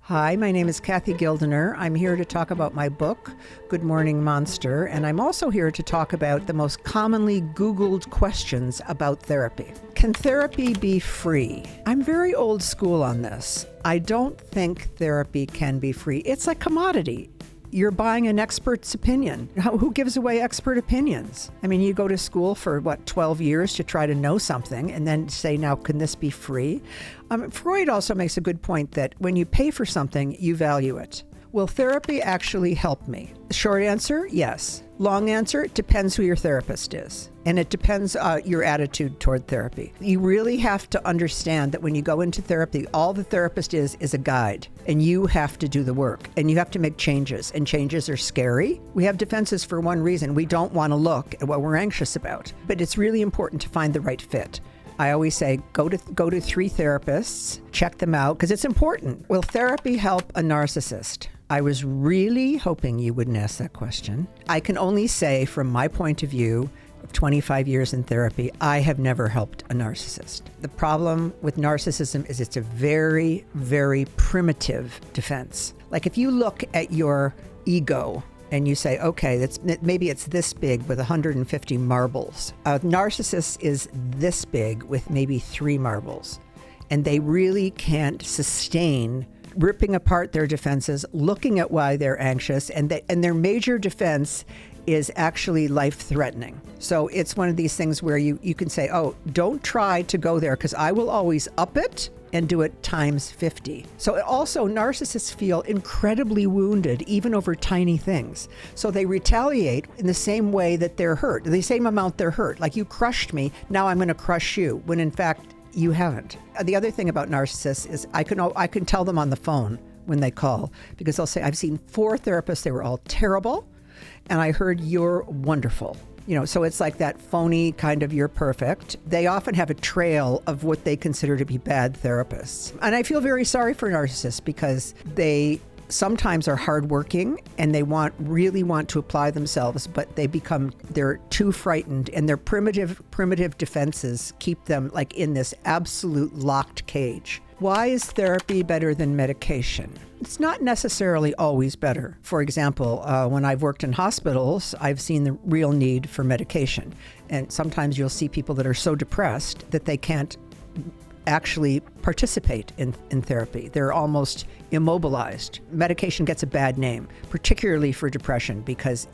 Hi, my name is Kathy Gildiner. I'm here to talk about my book, Good Morning Monster, and I'm also here to talk about the most commonly Googled questions about therapy. Can therapy be free? I'm very old school on this. I don't think therapy can be free. It's a commodity. You're buying an expert's opinion. Who gives away expert opinions? I mean, you go to school for, 12 years to try to know something and then say, now, can this be free? Freud also makes a good point that when you pay for something, you value it. Will therapy actually help me? Short answer, yes. Long answer, it depends who your therapist is. And it depends your attitude toward therapy. You really have to understand that when you go into therapy, all the therapist is a guide. And you have to do the work. And you have to make changes. And changes are scary. We have defenses for one reason. We don't want to look at what we're anxious about. But it's really important to find the right fit. I always say, go to 3 therapists, check them out, because it's important. Will therapy help a narcissist? I was really hoping you wouldn't ask that question. I can only say from my point of view of 25 years in therapy, I have never helped a narcissist. The problem with narcissism is it's a very, very primitive defense. Like if you look at your ego and you say, okay, maybe it's this big with 150 marbles. A narcissist is this big with maybe 3 marbles. And they really can't sustain ripping apart their defenses, looking at why they're anxious, and their major defense is actually life-threatening. So it's one of these things where you can say, oh, don't try to go there because I will always up it and do it times 50. So also narcissists feel incredibly wounded even over tiny things. So they retaliate in the same way that they're hurt, the same amount they're hurt. Like you crushed me, now I'm going to crush you, when in fact you haven't. The other thing about narcissists is I can tell them on the phone when they call, because they'll say, I've seen 4 therapists, they were all terrible, and I heard you're wonderful. So it's like that phony kind of you're perfect. They often have a trail of what they consider to be bad therapists. And I feel very sorry for narcissists because they sometimes are hardworking and they really want to apply themselves, but they're too frightened, and their primitive defenses keep them like in this absolute locked cage. Why is therapy better than medication? It's not necessarily always better. For example, when I've worked in hospitals, I've seen the real need for medication. And sometimes you'll see people that are so depressed that they can't actually participate in therapy. They're almost immobilized. Medication gets a bad name, particularly for depression, because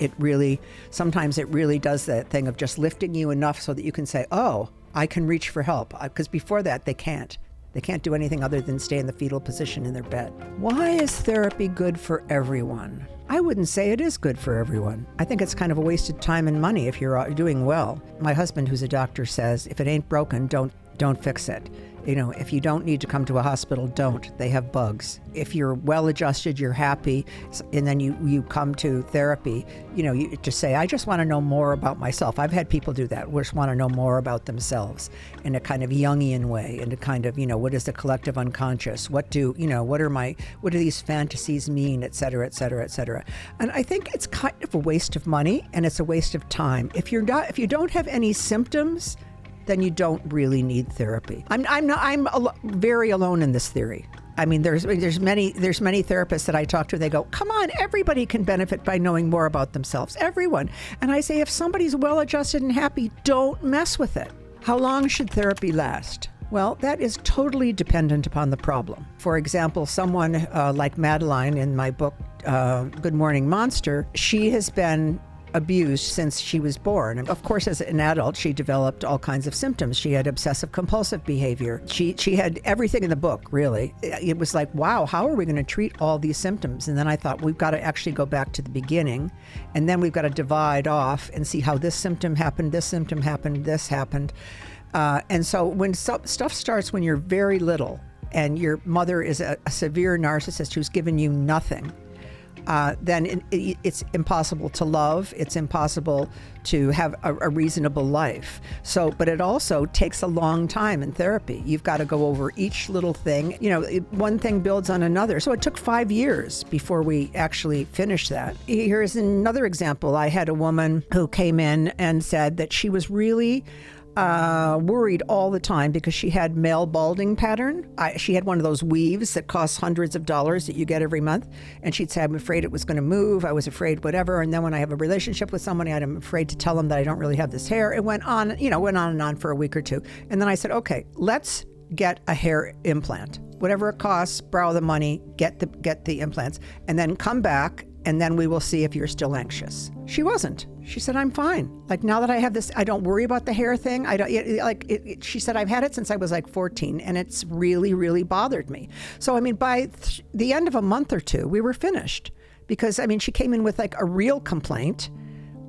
sometimes it really does that thing of just lifting you enough so that you can say, oh, I can reach for help. Because before that, they can't. They can't do anything other than stay in the fetal position in their bed. Why is therapy good for everyone? I wouldn't say it is good for everyone. I think it's kind of a wasted time and money if you're doing well. My husband, who's a doctor, says, if it ain't broken, don't fix it. If you don't need to come to a hospital, don't. They have bugs. If you're well-adjusted, you're happy, and then you come to therapy, you just say, I just want to know more about myself. I've had people do that, just want to know more about themselves in a kind of Jungian way, in a kind of, what is the collective unconscious? What do these fantasies mean, et cetera, et cetera, et cetera. And I think it's kind of a waste of money, and it's a waste of time. If you don't have any symptoms, then you don't really need therapy. I'm very alone in this theory. I mean, there's many therapists that I talk to. They go, come on, everybody can benefit by knowing more about themselves. Everyone. And I say, if somebody's well-adjusted and happy, don't mess with it. How long should therapy last? Well, that is totally dependent upon the problem. For example, someone like Madeline in my book, Good Morning Monster, she has been abused since she was born. And of course, as an adult, she developed all kinds of symptoms. She had obsessive compulsive behavior. She had everything in the book, really. It was like, wow, how are we going to treat all these symptoms? And then I thought, we've got to actually go back to the beginning, and then we've got to divide off and see how this symptom happened, this symptom happened, this happened. And so when stuff starts when you're very little, and your mother is a severe narcissist who's given you nothing, then it's impossible to love. It's impossible to have a reasonable life. But it also takes a long time in therapy. You've got to go over each little thing. One thing builds on another. So it took 5 years before we actually finished that. Here's another example. I had a woman who came in and said that she was really worried all the time because she had male balding pattern. She had one of those weaves that costs hundreds of dollars that you get every month. And she'd say, I'm afraid it was going to move. I was afraid whatever. And then when I have a relationship with somebody, I'm afraid to tell them that I don't really have this hair. It went on, went on and on for a week or two. And then I said, okay, let's get a hair implant. Whatever it costs, borrow the money, get the implants, and then come back, and then we will see if you're still anxious. She wasn't. She said, I'm fine. Like, now that I have this, I don't worry about the hair thing. She said, I've had it since I was like 14, and it's really, really bothered me. So, by the end of a month or two, we were finished. Because, she came in with like a real complaint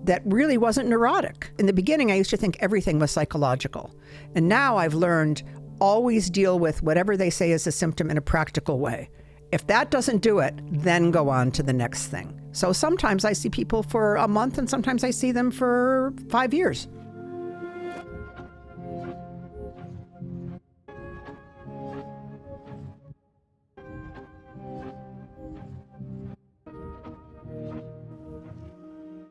that really wasn't neurotic. In the beginning, I used to think everything was psychological. And now I've learned always deal with whatever they say is a symptom in a practical way. If that doesn't do it, then go on to the next thing. So sometimes I see people for a month and sometimes I see them for 5 years.